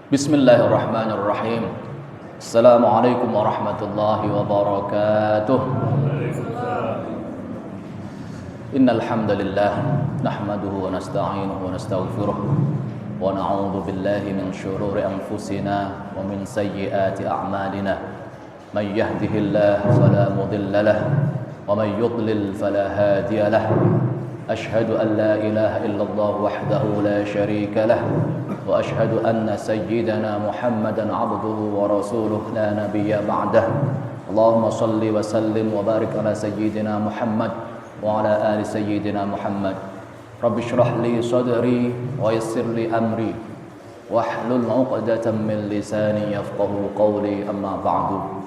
Bismillahirrahmanirrahim. Assalamualaikum warahmatullahi wabarakatuh. Innal hamdalillah nahmaduhu wa nasta'inuhu wa nastaghfiruh wa na'udzu billahi min shururi anfusina wa min sayyiati a'malina. May yahdihillahu fala mudilla lahu wa may yudlil fala hadiya lahu. Ashhadu an la ilaha illallah wahdahu la syarika lahu wa ashhadu anna sayyidana Muhammadan abduhu wa rasuluh la nabiyya ba'dah. Allahumma salli wa sallim wa barik ala sayyidina Muhammad wa ala ali sayyidina Muhammad. Rabbi shrah li sadri wa yassir li amri wahlul 'uqdatam min lisani yafqahu qawli, amma ba'du.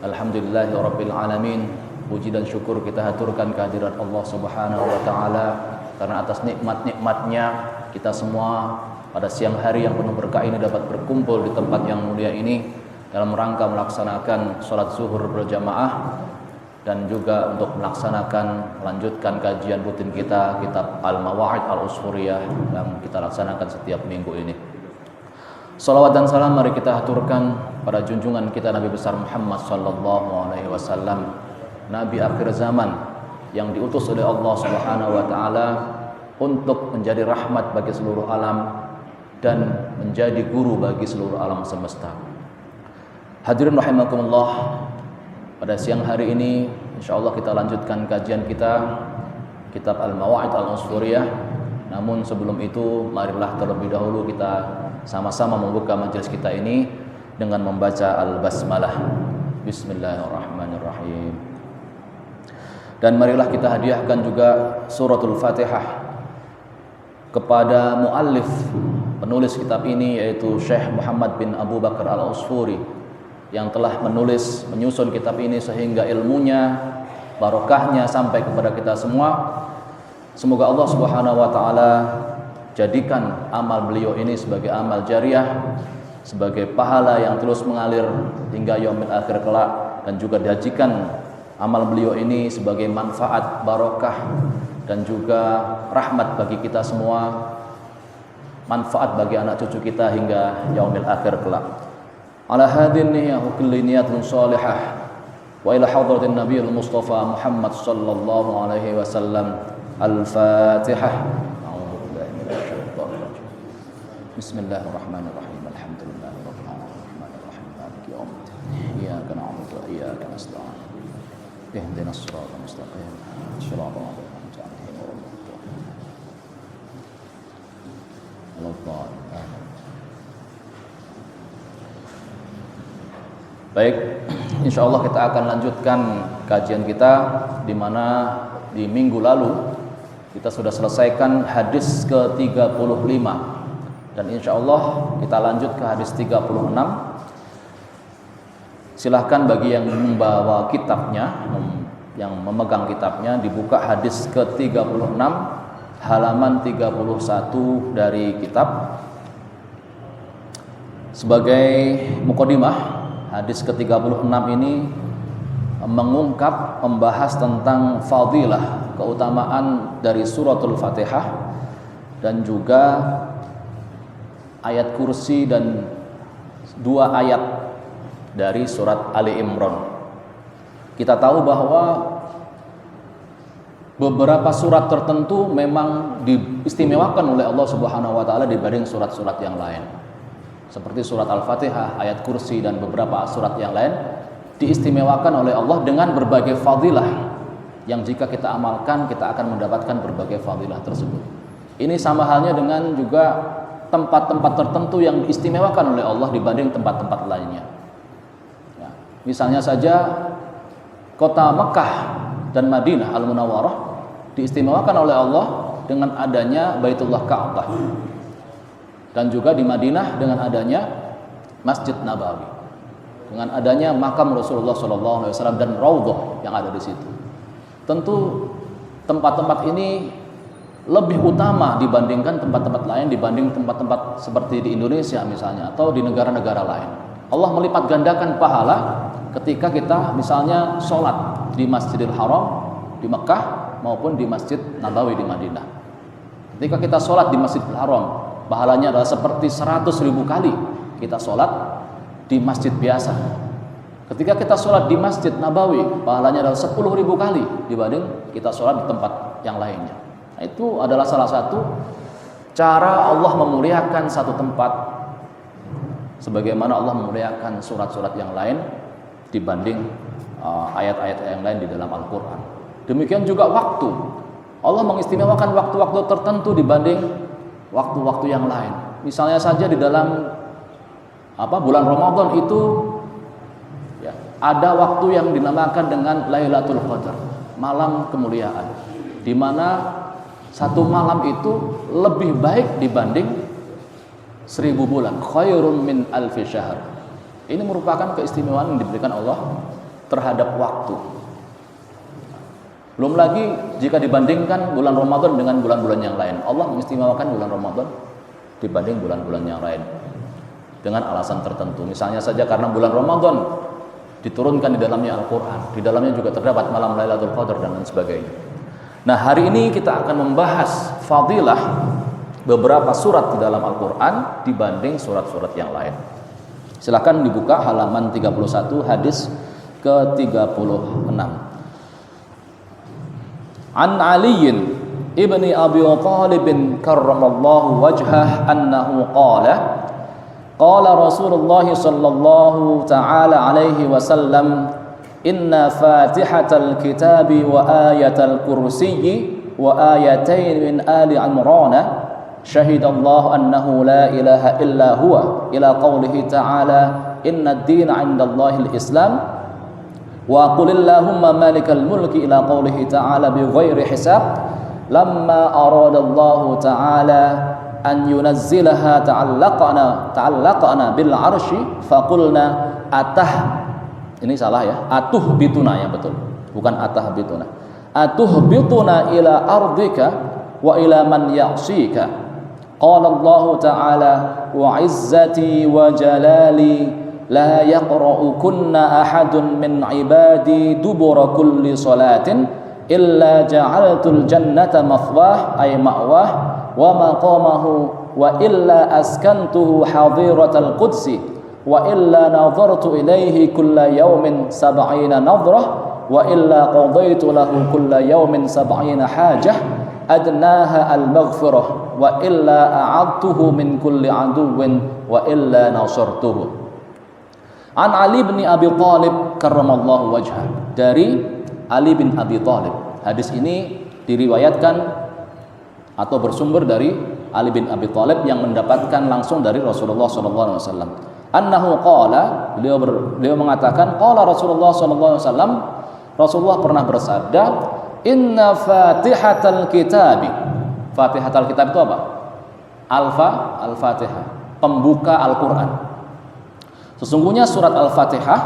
Alhamdulillahi rabbil alamin. Puji dan syukur kita haturkan kehadirat Allah Subhanahu wa taala karena atas nikmat-nikmatnya kita semua pada siang hari yang penuh berkah ini dapat berkumpul di tempat yang mulia ini dalam rangka melaksanakan sholat zuhur berjamaah dan juga untuk melanjutkan kajian rutin kita kitab Al-Mawa'id Al-Usfuriyah yang kita laksanakan setiap minggu ini. Salawat dan salam mari kita haturkan pada junjungan kita Nabi besar Muhammad sallallahu alaihi wasallam, Nabi akhir zaman yang diutus oleh Allah Subhanahu wa taala untuk menjadi rahmat bagi seluruh alam dan menjadi guru bagi seluruh alam semesta. Hadirin rahimakumullah, pada siang hari ini insyaallah kita lanjutkan kajian kita kitab Al-Mawa'id Al-Usfuriyah. Namun sebelum itu marilah terlebih dahulu kita sama-sama membuka majelis kita ini dengan membaca Al-Basmalah. Bismillahirrahmanirrahim. Dan marilah kita hadiahkan juga suratul Fatihah kepada muallif penulis kitab ini, yaitu Syekh Muhammad bin Abu Bakar Al-Usfuri, yang telah menyusun kitab ini sehingga ilmunya, barokahnya sampai kepada kita semua. Semoga Allah Subhanahu wa taala jadikan amal beliau ini sebagai amal jariah, sebagai pahala yang terus mengalir hingga yaumil akhir kelak, dan juga dijadikan amal beliau ini sebagai manfaat, barokah dan juga rahmat bagi kita semua, manfaat bagi anak cucu kita hingga yaumil akhir kelak. Ala hadin niyahu kulli niyatun salihah wa ila hadratin nabiyil mustafa Muhammad sallallahu alaihi wasallam. Al-Fatihah. Bismillahirrahmanirrahim. Alhamdulillahirabbil alamin. Maliki yaumiddin. Iyyaka na'budu wa iyyaka nasta'in. Ihdinas siratal mustaqim. Shiratal ladzina an'amta 'alaihim. Baik, insyaallah kita akan lanjutkan kajian kita, di mana di minggu lalu kita sudah selesaikan hadis ke-35 dan insyaallah kita lanjut ke hadis 36. Silahkan bagi yang membawa kitabnya, yang memegang kitabnya, dibuka hadis ke-36 halaman 31 dari kitab. Sebagai mukadimah, hadis ke-36 ini membahas tentang fadilah, keutamaan dari suratul Fatihah dan juga ayat kursi dan 2 ayat dari surat Ali Imran. Kita tahu bahwa beberapa surat tertentu memang diistimewakan oleh Allah Subhanahu wa taala dibanding surat-surat yang lain. Seperti surat Al-Fatihah, ayat kursi dan beberapa surat yang lain diistimewakan oleh Allah dengan berbagai fadilah yang jika kita amalkan kita akan mendapatkan berbagai fadilah tersebut. Ini sama halnya dengan juga tempat-tempat tertentu yang diistimewakan oleh Allah dibanding tempat-tempat lainnya. Ya, misalnya saja kota Mekah dan Madinah Al-Munawwarah diistimewakan oleh Allah dengan adanya Baitullah Ka'bah, dan juga di Madinah dengan adanya Masjid Nabawi, dengan adanya makam Rasulullah SAW dan Raudhah yang ada di situ. Tentu tempat-tempat ini lebih utama dibandingkan tempat-tempat lain, dibanding tempat-tempat seperti di Indonesia misalnya atau di negara-negara lain. Allah melipat gandakan pahala ketika kita misalnya sholat di Masjidil Haram di Mekah maupun di Masjid Nabawi di Madinah. Ketika kita sholat di Masjidil Haram pahalanya adalah seperti 100.000 kali kita sholat di masjid biasa. Ketika kita sholat di Masjid Nabawi, pahalanya adalah 10.000 kali dibanding kita sholat di tempat yang lainnya. Nah, itu adalah salah satu cara Allah memuliakan satu tempat, sebagaimana Allah memuliakan surat-surat yang lain dibanding ayat-ayat yang lain di dalam Al-Quran. Demikian juga waktu, Allah mengistimewakan waktu-waktu tertentu dibanding waktu-waktu yang lain. Misalnya saja di dalam bulan Ramadan itu ya, ada waktu yang dinamakan dengan Lailatul Qadar, malam kemuliaan, di mana satu malam itu lebih baik dibanding 1000 bulan, khairun min alfi syahr. Ini merupakan keistimewaan yang diberikan Allah terhadap waktu. Belum lagi jika dibandingkan bulan Ramadan dengan bulan-bulan yang lain, Allah mengistimewakan bulan Ramadan dibanding bulan-bulan yang lain dengan alasan tertentu. Misalnya saja karena bulan Ramadan diturunkan di dalamnya Al-Quran, di dalamnya juga terdapat malam Lailatul Qadar dan lain sebagainya. Nah, hari ini kita akan membahas fadilah beberapa surat di dalam Al-Quran dibanding surat-surat yang lain. Silakan dibuka halaman 31 hadis ke-36. An Aliyin ibni Abi Thalib karramallahu wajhah annahu qala qala Rasulullah sallallahu ta'ala alaihi wasallam inna fatihatal kitabi wa ayatal kursiyyi wa ayatain min ali Imran syahidallahu annahu la ilaha illa huwa ila qawlihi ta'ala inna ad-dina 'indallahi al-islam wa qul illahumma malikal mulki ila qawlihi ta'ala bighairi hisab lamma aradallahu ta'ala an yunazzilaha ta'allaqana bil arsy faqulna ini salah ya, atuhbituna, yang betul, bukan atahbituna, atuhbituna ila ardika wa ila man ya'sika. Qala Allah ta'ala wa izzati wa jalali la yaqra'u kunna ahadun min ibadi dubura kulli salatin illa ja'altul jannata mathwah ay ma'wah wa maqamahu wa illa askantuhu hadiratal qudsi wa illa nadhartu ilaihi kulla yawmin 70 nadhrah wa illa qadaitu lahu kulla yawmin 70 hajah adnaha al-maghfirah wa illa a'adtuhu min kulli aduwwin wa illa nasartuhu. An Ali bin Abi Thalib karramallahu wajhah, dari Ali bin Abi Thalib. Hadis ini diriwayatkan atau bersumber dari Ali bin Abi Thalib yang mendapatkan langsung dari Rasulullah sallallahu alaihi wasallam. Annahu qala, beliau mengatakan qala Rasulullah sallallahu alaihi wasallam, Rasulullah pernah bersabda, inna fatihatal kitabi. Fatihatal kitab itu apa? Al-Fatihah, pembuka Al-Qur'an. Sesungguhnya surat Al-Fatihah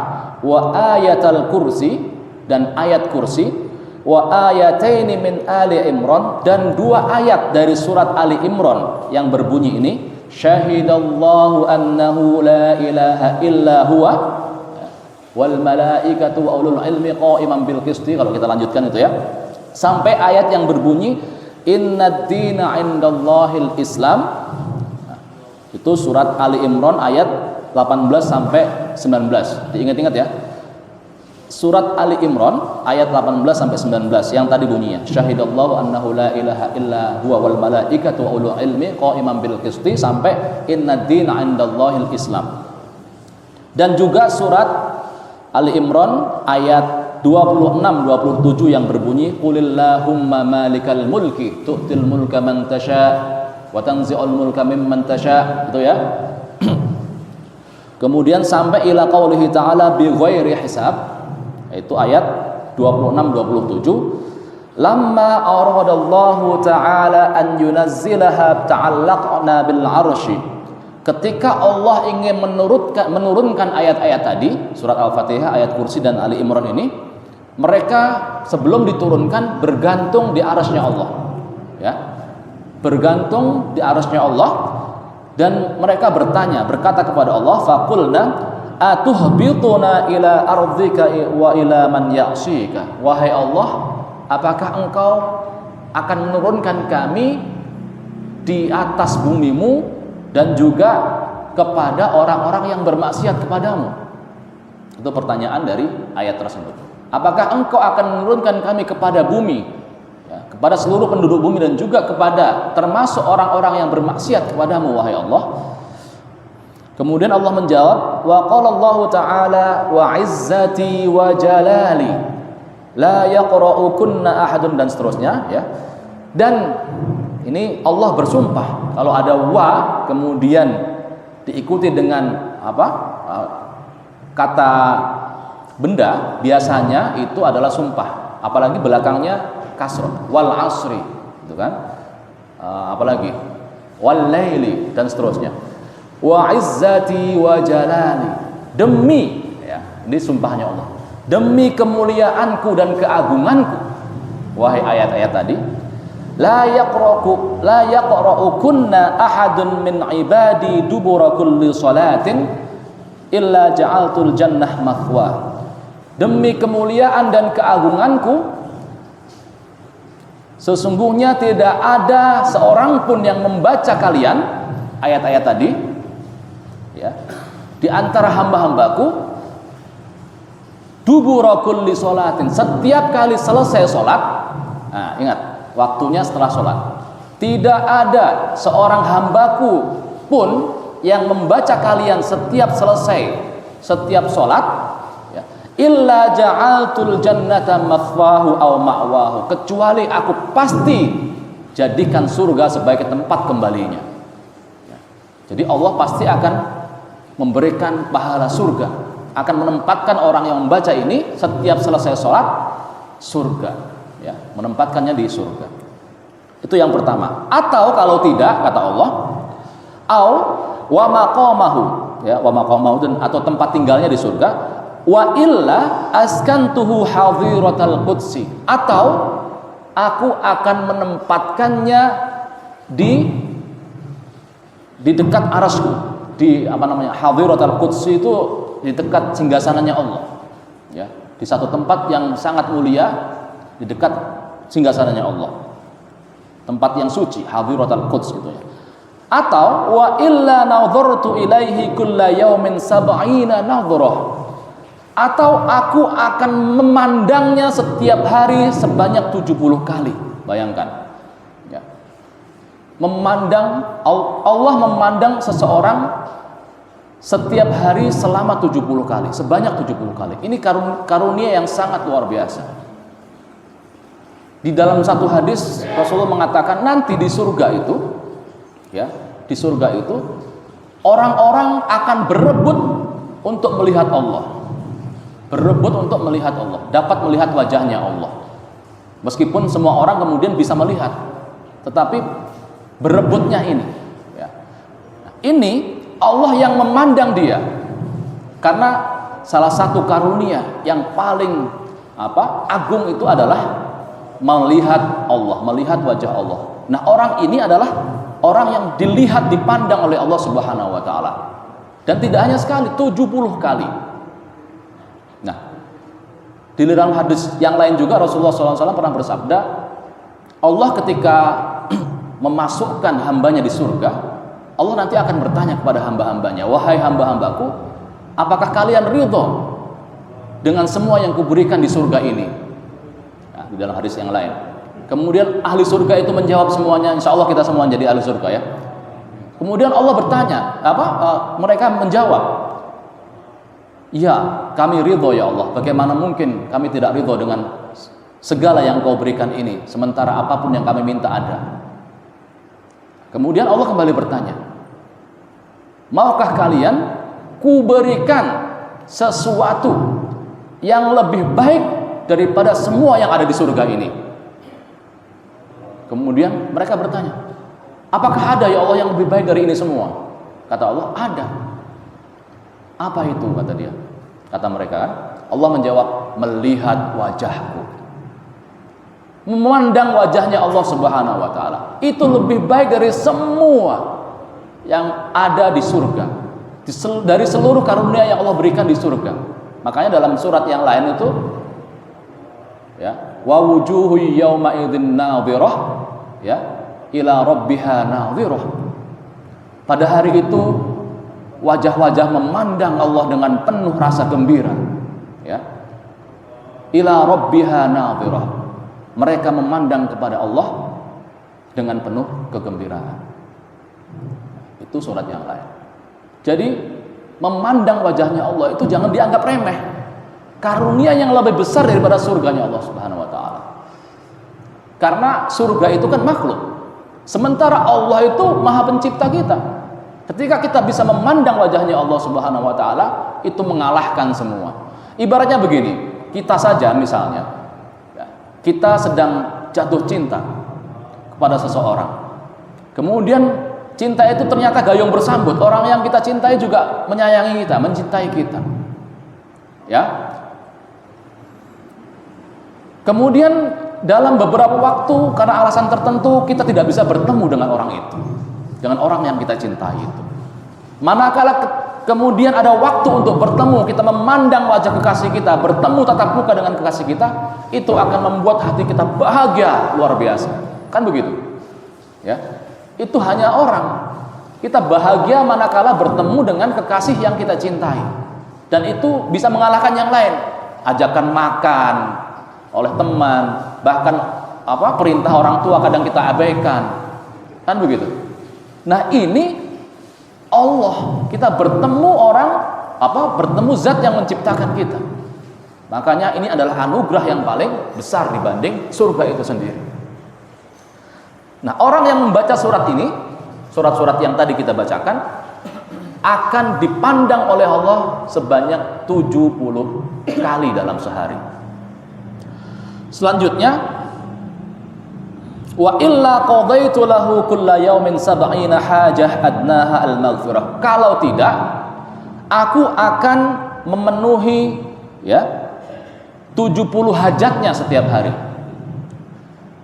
wa ayatal kursi, dan ayat kursi, wa ayataini min Ali Imran, dan 2 ayat dari surat Ali Imran yang berbunyi ini, syahidallahu annahu la ilaha illa huwa wal malaikatu wa ulul ilmi qa'iman bil qisti. Kalau kita lanjutkan itu ya, sampai ayat yang berbunyi innad dina 'indallahil Islam. Itu surat Ali Imran ayat 18 sampai 19. Diingat-ingat ya. Surat Ali Imran ayat 18 sampai 19 yang tadi bunyinya syahidallahu annahu la ilaha illa huwa wal malaikatu wa ulul ilmi qa'iman bil qisti sampai innad dina 'indallahil Islam. Dan juga surat Ali Imran ayat 26 27 yang berbunyi qulillahumma malikal mulki tu'til mulka man tasha wa tanzi'ul mulka mimman tasha, itu ya. Kemudian sampai ila qaulihi ta'ala bi ghairi hisab, itu ayat 26-27. Lamma aradallahu ta'ala an yunazzilaha ta'allaqna bil arsy. Ketika Allah ingin menurunkan ayat-ayat tadi, surat Al-Fatihah, ayat kursi dan Ali Imran ini, mereka sebelum diturunkan bergantung di arasy-Nya Allah. Ya. Bergantung di arasy-Nya Allah, dan mereka berkata kepada Allah, faqulna atuhbituna ila ardhika wa ila man ya'sika. Wahai Allah, apakah engkau akan menurunkan kami di atas bumimu dan juga kepada orang-orang yang bermaksiat kepadamu. Itu pertanyaan dari ayat tersebut. Apakah engkau akan menurunkan kami kepada bumi, ya, kepada seluruh penduduk bumi dan juga kepada termasuk orang-orang yang bermaksiat kepadamu wahai Allah? Kemudian Allah menjawab, wa qala Allah ta'ala wa izzati wa jalali la yaqra'u kunna ahadun, dan seterusnya, ya. Dan ini Allah bersumpah, kalau ada wa kemudian diikuti dengan apa? Kata benda, biasanya itu adalah sumpah, apalagi belakangnya kasrah, wal asri, gitu kan? Apalagi wal laili dan seterusnya. Wa izzati wa jalali, demi, ya, ini sumpahnya Allah, demi kemuliaanku dan keagunganku, wahai ayat-ayat tadi, la yaqra'u kunna ahadun min ibadi dubura kulli salatin illa ja'altul jannah mathwa. Demi kemuliaan dan keagunganku, sesungguhnya tidak ada seorang pun yang membaca kalian ayat-ayat tadi, ya, di antara hamba-hambaku, dubura kulli sholatin, setiap kali selesai sholat. Nah, ingat, waktunya setelah sholat. Tidak ada seorang hambaku pun yang membaca kalian setiap selesai setiap sholat, ya, illa ja'altul jannata mathwahu aw ma'wahu, kecuali aku pasti jadikan surga sebagai tempat kembalinya, ya. Jadi Allah pasti akan memberikan pahala surga, akan menempatkan orang yang membaca ini setiap selesai sholat surga, ya, menempatkannya di surga. Itu yang pertama. Atau kalau tidak, kata Allah, au wa maqamahu, ya, wa maqamahu, dan atau tempat tinggalnya di surga, wa illa askantuhu hadhiratal qudsi, atau aku akan menempatkannya di dekat arasku, di apa namanya, hadhiratul qudsi itu di dekat singgasananya Allah, ya, di satu tempat yang sangat mulia di dekat singgasananya Allah, tempat yang suci, hadhiratul quds itu, ya. Atau wa illa nadhartu ilaihi kulla yaumin sab'ina nadhrah, atau aku akan memandangnya setiap hari sebanyak 70 kali. Bayangkan, ya. Memandang, Allah memandang seseorang setiap hari selama 70 kali, sebanyak 70 kali. Ini karunia yang sangat luar biasa. Di dalam satu hadis Rasulullah mengatakan nanti di surga itu, ya, di surga itu orang-orang akan berebut untuk melihat Allah. Berebut untuk melihat Allah, dapat melihat wajahnya Allah. Meskipun semua orang kemudian bisa melihat, tetapi berebutnya ini, ya. Nah, ini Allah yang memandang dia, karena salah satu karunia yang paling agung itu adalah melihat Allah, melihat wajah Allah. Nah, orang ini adalah orang yang dilihat, dipandang oleh Allah Subhanahu wa taala. Dan tidak hanya sekali, 70 kali. Nah, di dalam hadis yang lain juga Rasulullah SAW pernah bersabda, Allah ketika memasukkan hambanya di surga, Allah nanti akan bertanya kepada hamba-hambanya, wahai hamba-hambaku, apakah kalian ridho dengan semua yang kuberikan di surga ini? Nah, di dalam hadis yang lain, kemudian ahli surga itu menjawab semuanya, insya Allah kita semua jadi ahli surga, ya. Kemudian Allah bertanya, mereka menjawab, ya, kami ridho ya Allah. Bagaimana mungkin kami tidak ridho dengan segala yang kau berikan ini, sementara apapun yang kami minta ada. Kemudian Allah kembali bertanya, maukah kalian kuberikan sesuatu yang lebih baik daripada semua yang ada di surga ini? Kemudian mereka bertanya, apakah ada ya Allah yang lebih baik dari ini semua? Kata Allah, ada. Apa itu? Kata dia. Kata mereka, Allah menjawab, melihat wajahku, memandang wajahnya Allah Subhanahu wa taala. Itu lebih baik dari semua yang ada di surga, dari seluruh karunia yang Allah berikan di surga. Makanya dalam surat yang lain itu, ya, wa wujuhu yauma idzin nadhirah, ya, ila rabbiha nadhirah. Pada hari itu wajah-wajah memandang Allah dengan penuh rasa gembira, ya. Ila rabbiha nadhirah. Mereka memandang kepada Allah dengan penuh kegembiraan. Itu surat yang lain. Jadi memandang wajahnya Allah itu jangan dianggap remeh. Karunia yang lebih besar daripada surganya Allah Subhanahu wa taala. Karena surga itu kan makhluk. Sementara Allah itu Maha Pencipta kita. Ketika kita bisa memandang wajahnya Allah Subhanahu wa taala, itu mengalahkan semua. Ibaratnya begini, kita saja misalnya, kita sedang jatuh cinta kepada seseorang. Kemudian cinta itu ternyata gayung bersambut. Orang yang kita cintai juga menyayangi kita, mencintai kita. Ya. Kemudian dalam beberapa waktu karena alasan tertentu kita tidak bisa bertemu dengan orang itu, dengan orang yang kita cintai itu. Manakala kemudian ada waktu untuk bertemu, kita memandang wajah kekasih kita, bertemu tatap muka dengan kekasih kita, itu akan membuat hati kita bahagia luar biasa. Kan begitu? Ya. Itu hanya orang. Kita bahagia manakala bertemu dengan kekasih yang kita cintai. Dan itu bisa mengalahkan yang lain. Ajakan makan oleh teman, bahkan perintah orang tua kadang kita abaikan. Kan begitu? Nah, ini Allah, kita bertemu bertemu zat yang menciptakan kita. Makanya ini adalah anugerah yang paling besar dibanding surga itu sendiri. Nah, orang yang membaca surat ini, surat-surat yang tadi kita bacakan, akan dipandang oleh Allah sebanyak 70 kali dalam sehari. Selanjutnya, wa illa qadaitu lahu kulla yaumin sab'ina hajah adnaha al-maghfirah. Kalau tidak, aku akan memenuhi 70 hajatnya setiap hari.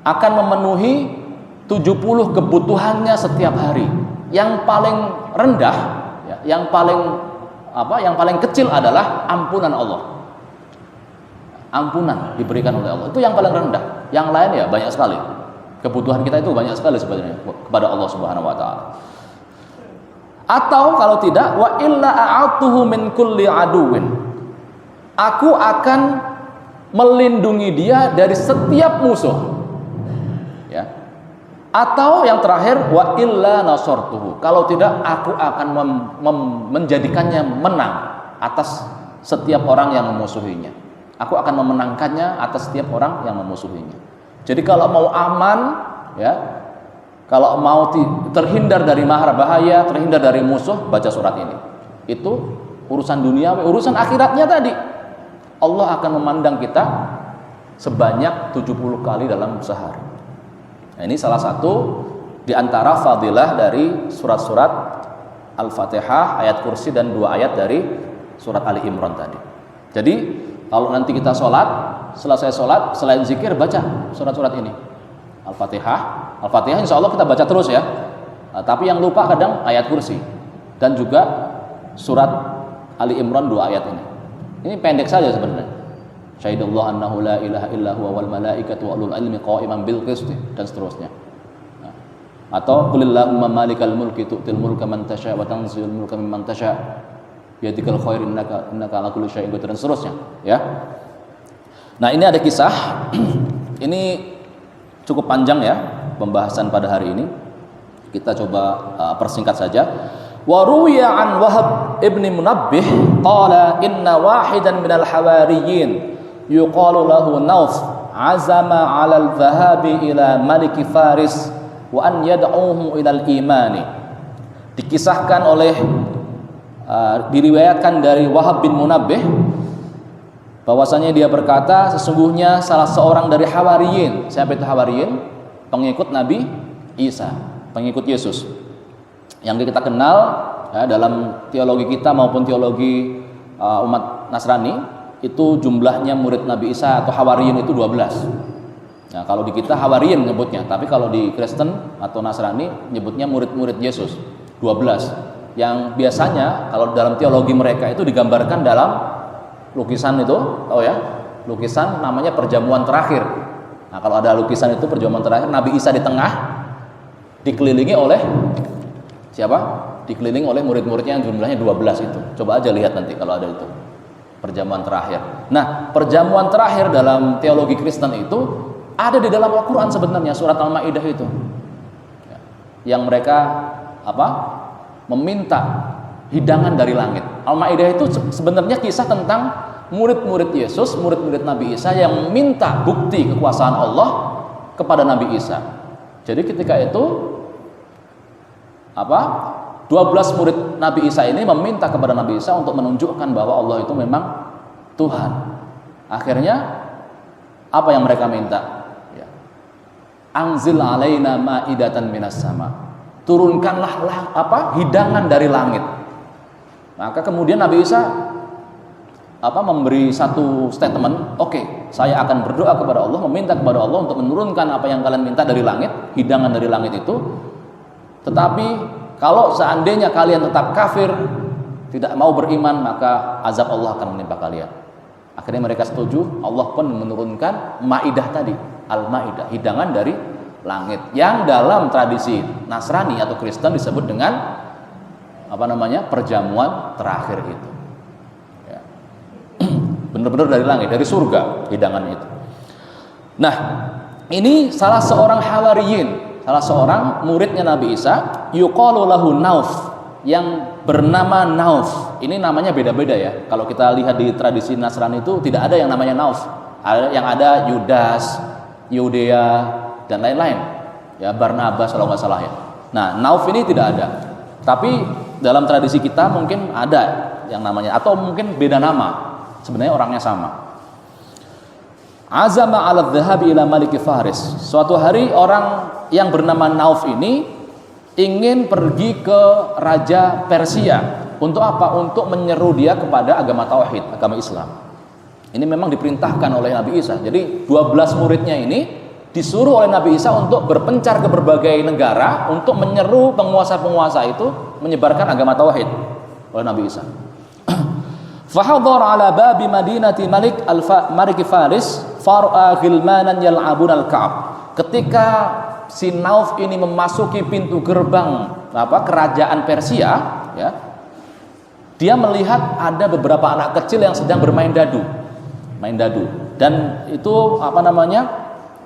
Akan memenuhi 70 kebutuhannya setiap hari. Yang paling rendah, yang paling kecil adalah ampunan Allah. Ampunan diberikan oleh Allah. Itu yang paling rendah. Yang lain ya banyak sekali. Kebutuhan kita itu banyak sekali sebenarnya kepada Allah Subhanahu wa taala. Atau kalau tidak, wa illa a'atuhu min kulli aduwin. Aku akan melindungi dia dari setiap musuh. Ya. Atau yang terakhir, wa illa nasartuhu. Kalau tidak, aku akan menjadikannya menang atas setiap orang yang memusuhinya. Aku akan memenangkannya atas setiap orang yang memusuhinya. Jadi kalau mau aman, kalau mau terhindar dari mahara bahaya, terhindar dari musuh, baca surat ini. Itu urusan dunia, urusan akhiratnya tadi. Allah akan memandang kita sebanyak 70 kali dalam sehari. Nah, ini salah satu di antara fadilah dari surat-surat Al-Fatihah, ayat kursi dan 2 ayat dari surat Ali Imran tadi. Jadi kalau nanti kita selesai sholat, selain zikir baca surat-surat ini. Al-Fatihah insya Allah kita baca terus ya. Tapi yang lupa kadang ayat kursi dan juga surat Ali Imran 2 ayat ini. Ini pendek saja sebenarnya. Syahidallahu annahu la ilaha illa huwa wal malaikatu wa ulul ilmi qa'iman bil qist dan seterusnya. Atau qulillahumma malikal mulki tu'til mulka man tasha wa tanzilul mulka mimman tasha biyadikal khair innaka ala kulli syai'in qadir dan seterusnya, ya. Nah, ini ada kisah. Ini cukup panjang ya pembahasan pada hari ini. Kita coba persingkat saja. Wa ruwiya an Wahab ibn Munabbih qala inna wahidan minal hawariyin yuqalu lahu Nauf azama 'ala al-dhahabi ila maliki Faris wa an yad'uhu ila al-imani. Dikisahkan oleh diriwayatkan dari Wahab bin Munabbih bahwasanya dia berkata, sesungguhnya salah seorang dari Hawariyin. Siapa itu Hawariyin? Pengikut Nabi Isa, pengikut Yesus. Yang kita kenal dalam teologi kita maupun teologi umat Nasrani, itu jumlahnya murid Nabi Isa atau Hawariyin itu 12. Nah, kalau di kita Hawariyin nyebutnya, tapi kalau di Kristen atau Nasrani nyebutnya murid-murid Yesus 12. Yang biasanya kalau dalam teologi mereka itu digambarkan dalam lukisan itu, tahu ya? Lukisan namanya perjamuan terakhir. Nah, kalau ada lukisan itu perjamuan terakhir, Nabi Isa di tengah, dikelilingi oleh siapa? dikelilingi oleh murid-muridnya yang jumlahnya 12 itu. Coba aja lihat nanti kalau ada itu. Perjamuan terakhir. Nah, perjamuan terakhir dalam teologi Kristen itu ada di dalam Al-Qur'an sebenarnya, surat Al-Maidah itu. Yang mereka meminta hidangan dari langit. Al-Maidah itu sebenarnya kisah tentang murid-murid Yesus, murid-murid Nabi Isa yang meminta bukti kekuasaan Allah kepada Nabi Isa. Jadi ketika itu 12 murid Nabi Isa ini meminta kepada Nabi Isa untuk menunjukkan bahwa Allah itu memang Tuhan. Akhirnya apa yang mereka minta? Ya. Anzil alaina ma'idatan minas sama. Turunkanlah hidangan dari langit. Maka kemudian Nabi Isa memberi satu statement, oke, saya akan berdoa kepada Allah, meminta kepada Allah untuk menurunkan apa yang kalian minta dari langit, hidangan dari langit itu. Tetapi kalau seandainya kalian tetap kafir, tidak mau beriman, maka azab Allah akan menimpa kalian. Akhirnya mereka setuju, Allah pun menurunkan Maidah tadi, Al-Maidah, hidangan dari langit, yang dalam tradisi Nasrani atau Kristen disebut dengan perjamuan terakhir itu. Ya. Benar-benar dari langit, dari surga hidangannya itu. Nah, ini salah seorang hawariyin, salah seorang muridnya Nabi Isa, yuqalu lahu Nauf, yang bernama Nauf. Ini namanya beda-beda ya. Kalau kita lihat di tradisi Nasrani itu tidak ada yang namanya Nauf. Yang ada Yudas, Yudea, dan lain-lain. Ya, Barnabas kalau nggak salah ya. Nah, Nauf ini tidak ada. Tapi dalam tradisi kita mungkin ada yang namanya, atau mungkin beda nama. Sebenarnya orangnya sama. Azama ala dhahabi ila maliki Faris. Suatu hari orang yang bernama Nauf ini ingin pergi ke raja Persia. Untuk apa? Untuk menyeru dia kepada agama tauhid, agama Islam. Ini memang diperintahkan oleh Nabi Isa. Jadi 12 muridnya ini disuruh oleh Nabi Isa untuk berpencar ke berbagai negara untuk menyeru penguasa-penguasa itu menyebarkan agama tauhid oleh Nabi Isa. Fahadhar ala babi madinati Malik Faris far'a ghilmanan yal'abun al-Ka'ab. Ketika si Nauf ini memasuki pintu gerbang kerajaan Persia, ya, dia melihat ada beberapa anak kecil yang sedang bermain dadu, dan itu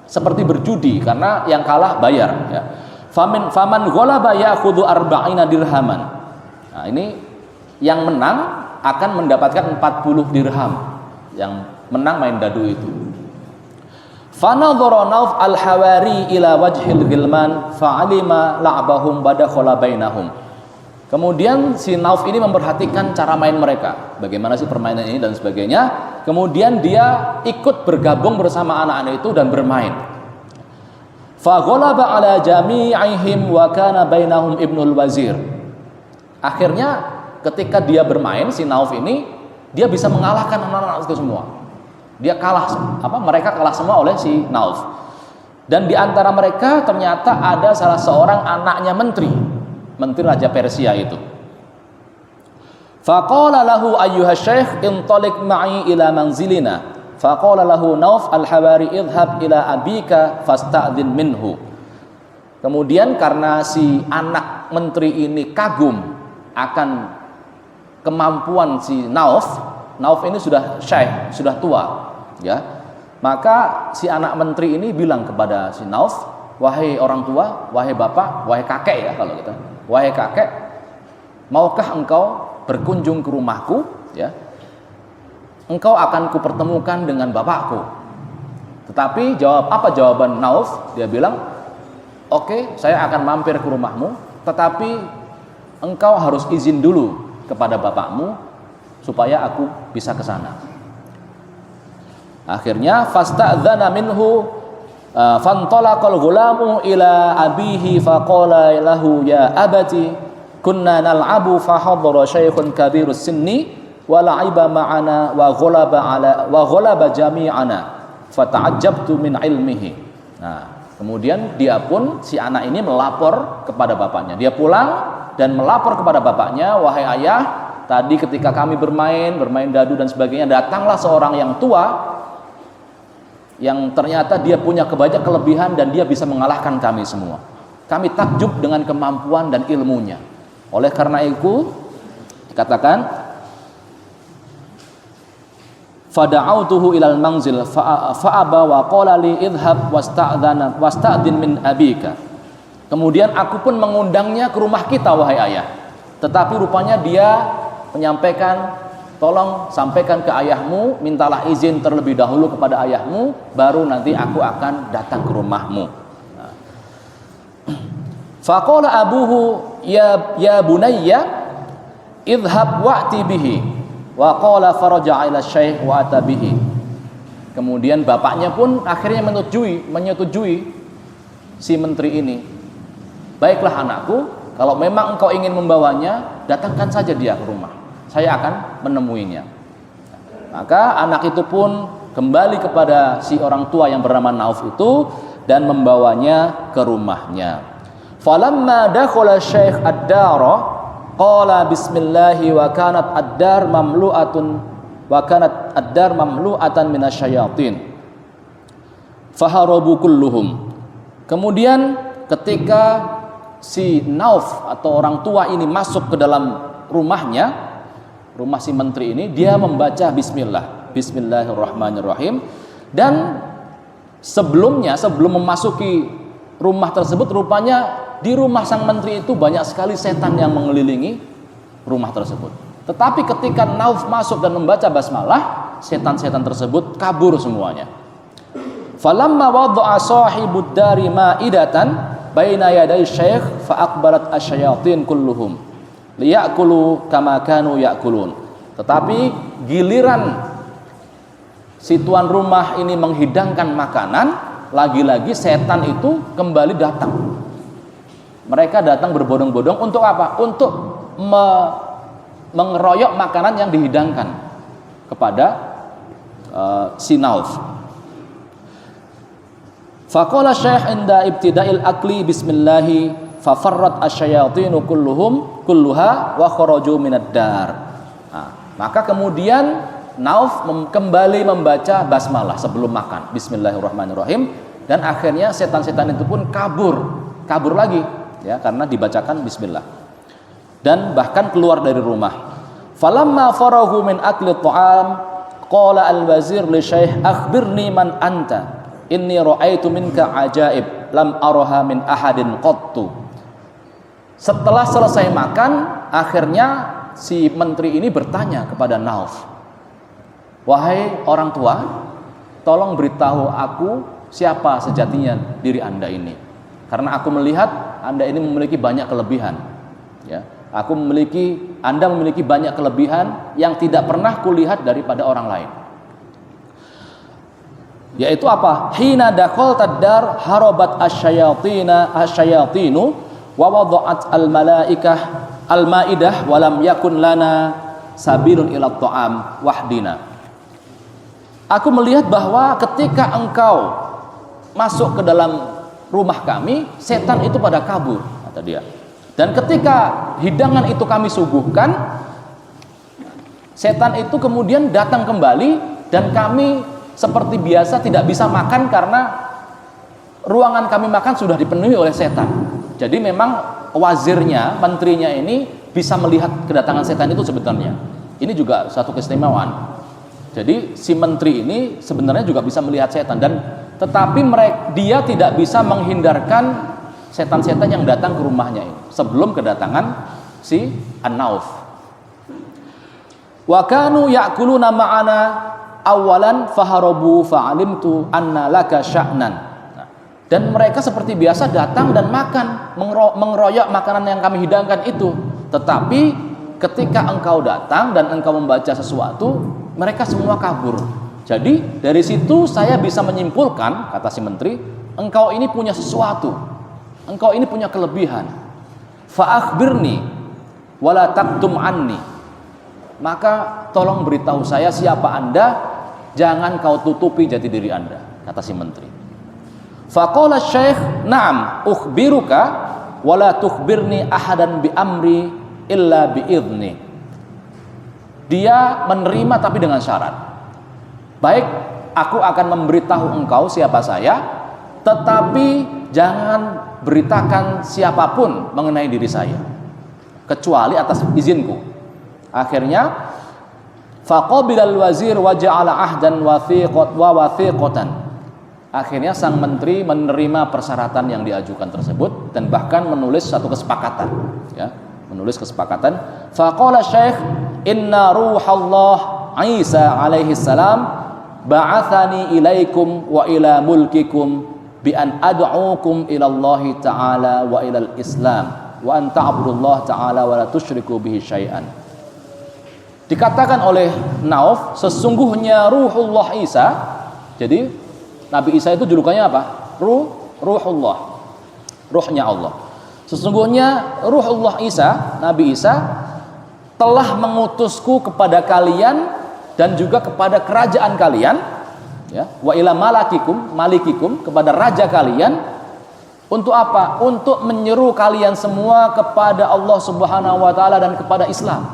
seperti berjudi, karena yang kalah bayar. Ya. Faman ghalaba ya'khudhu arba'ina dirhaman. Nah, ini yang menang akan mendapatkan 40 dirham. Yang menang main dadu itu. Fanadhara Nauf al-Hawari ila wajhil ghilman fa'alima la'bahum badakhala bainahum. Kemudian si Nauf ini memperhatikan cara main mereka, bagaimana sih permainan ini dan sebagainya. Kemudian dia ikut bergabung bersama anak-anak itu dan bermain. Fa ghalaba ala jami'ihim wa kana bainahum ibnul wazir. Akhirnya ketika dia bermain, si Nauf ini dia bisa mengalahkan anak-anak itu semua. Dia kalah, mereka kalah semua oleh si Nauf. Dan di antara mereka ternyata ada salah seorang anaknya menteri Raja Persia itu. Faqala lahu ayyuha syekh intaliq ma'i ila manzilina. Faqala lahu Nauf al-Hawari idhhab ila abika fasta'dhin minhu. Kemudian karena si anak menteri ini kagum akan kemampuan si Nauf ini sudah syekh, sudah tua, ya. Maka si anak menteri ini bilang kepada si Nauf, wahai orang tua, wahai bapak, wahai kakek ya kalau kita, wahai kakek, maukah engkau berkunjung ke rumahku, ya? Engkau akan kupertemukan dengan bapakku. Tetapi apa jawaban Nauf? Dia bilang, oke, saya akan mampir ke rumahmu, tetapi engkau harus izin dulu kepada bapakmu supaya aku bisa ke sana. Akhirnya fasta'dzana minhu fantalaqal ghulamu ila abihi faqala lahu ya abati kunna nal'abu fa hadara syaikhun kabirus sinni wa la'iba ma'ana wa ghalaba jami'ana fata'ajjabtu min ilmihi. Nah, kemudian dia pun, si anak ini melapor kepada bapaknya. Dia pulang dan melapor kepada bapaknya, wahai ayah, tadi ketika kami bermain dadu dan sebagainya, datanglah seorang yang tua yang ternyata dia punya banyak kelebihan dan dia bisa mengalahkan kami semua. Kami takjub dengan kemampuan dan ilmunya. Oleh karena itu dikatakan fada'autuhu ilal manzil fa'aba wa qala li idhhab wasta'dhin min abika. Kemudian aku pun mengundangnya ke rumah kita wahai ayah. Tetapi rupanya dia menyampaikan, tolong sampaikan ke ayahmu, mintalah izin terlebih dahulu kepada ayahmu, baru nanti aku akan datang ke rumahmu. Faqala abuhu ya bunayya idhhab wa'ti bihi wa qala faraja'a ila syekh wa ata bihi. Kemudian bapaknya pun akhirnya menyetujui si menteri ini. Baiklah anakku, kalau memang engkau ingin membawanya, datangkan saja dia ke rumah. Saya akan menemuinya. Maka anak itu pun kembali kepada si orang tua yang bernama Nauf itu dan membawanya ke rumahnya. Falamma dakhala syekh ad-dara qala bismillahi wa kanat ad-dar mamlu'atan minasyayatin faharabu kulluhum. Kemudian ketika si Nauf atau orang tua ini masuk ke dalam rumahnya, rumah si menteri ini, dia membaca bismillahirrahmanirrahim. Dan sebelum memasuki rumah tersebut, rupanya di rumah sang menteri itu banyak sekali setan yang mengelilingi rumah tersebut. Tetapi ketika Nauf masuk dan membaca basmalah, setan-setan tersebut kabur semuanya. Falamma wada'a sahibud dari ma'idatan baina yaday syekh fa aqbalat asyayatin kulluhum liya'kulu kama kanu ya'kulun. Tetapi giliran si tuan rumah ini menghidangkan makanan, lagi-lagi setan itu kembali datang. Mereka datang berbondong-bondong untuk apa? Untuk mengeroyok makanan yang dihidangkan kepada si Nauf. Faqala syekh inda ibtida'il akli bismillahi fafarrat asyayatinu kulluha wa kharaju minad dar. Maka kemudian Nauf kembali membaca basmalah sebelum makan, bismillahirrahmanirrahim, dan akhirnya setan-setan itu pun kabur lagi, ya, karena dibacakan bismillah, dan bahkan keluar dari rumah. Falamma farahu min akli ta'am qala al-wazir li syekh akhbirni man anta inni ra'aitu minka ajaib lam araha min ahadin qattu. Setelah selesai makan, akhirnya si menteri ini bertanya kepada Nauf, wahai orang tua, tolong beritahu aku siapa sejatinya diri Anda ini, karena aku melihat Anda ini memiliki banyak kelebihan, ya. Anda memiliki banyak kelebihan yang tidak pernah kulihat daripada orang lain. Yaitu apa? Hina dakhaltad dar harabat asyayatinu wa wada'at al-ma'idah wa lam yakun lana sabilun ila ta'am wahdina. Aku melihat bahwa ketika engkau masuk ke dalam rumah kami, setan itu pada kabur, kata dia. Dan ketika hidangan itu kami suguhkan, setan itu kemudian datang kembali, dan kami seperti biasa tidak bisa makan karena ruangan kami makan sudah dipenuhi oleh setan. Jadi memang wazirnya, menterinya ini bisa melihat kedatangan setan itu sebenarnya. Ini juga satu keistimewaan. Jadi si menteri ini sebenarnya juga bisa melihat setan, tetapi dia tidak bisa menghindarkan setan-setan yang datang ke rumahnya ini sebelum kedatangan si An-Nauf. Wa kanu ya'kuluna ma'ana awalan faharabu fa'alimtu anna laka sya'nan. Dan mereka seperti biasa datang dan makan, mengeroyok makanan yang kami hidangkan itu. Tetapi ketika engkau datang dan engkau membaca sesuatu, mereka semua kabur. Jadi dari situ saya bisa menyimpulkan, kata si menteri, engkau ini punya sesuatu, engkau ini punya kelebihan. Fa'akhbirni wala taktum anni. Maka tolong beritahu saya siapa Anda, jangan kau tutupi jati diri Anda, kata si menteri. Faqala syekh, na'am ukhbiruka wala tukhbirni ahadan bi amri illa bi idzni. Dia menerima tapi dengan syarat. Baik, aku akan memberitahu engkau siapa saya, tetapi jangan beritakan siapapun mengenai diri saya. kecuali atas izinku. Akhirnya faqabilal wazir wa ja'ala ahdan wathiqatan. Akhirnya sang menteri menerima persyaratan yang diajukan tersebut dan bahkan menulis satu kesepakatan, ya, menulis kesepakatan. Faqala Syekh, inna ruhallah Isa alaihi salam ba'athani ilaikum wa ila mulkikum bi an ad'ukum ila Allah ta'ala wa ila al-Islam wa an ta'budullah ta'ala wa la tusyriku bihi syai'an. Dikatakan oleh Nauf, sesungguhnya Ruhullah Isa. Jadi Nabi Isa itu julukannya apa? Ruhullah, ruhnya Allah. Sesungguhnya Ruhullah Isa, Nabi Isa telah mengutusku kepada kalian dan juga kepada kerajaan kalian, ya, wa ila malikikum, kepada raja kalian. Untuk apa? Untuk menyeru kalian semua kepada Allah Subhanahu wa taala dan kepada Islam,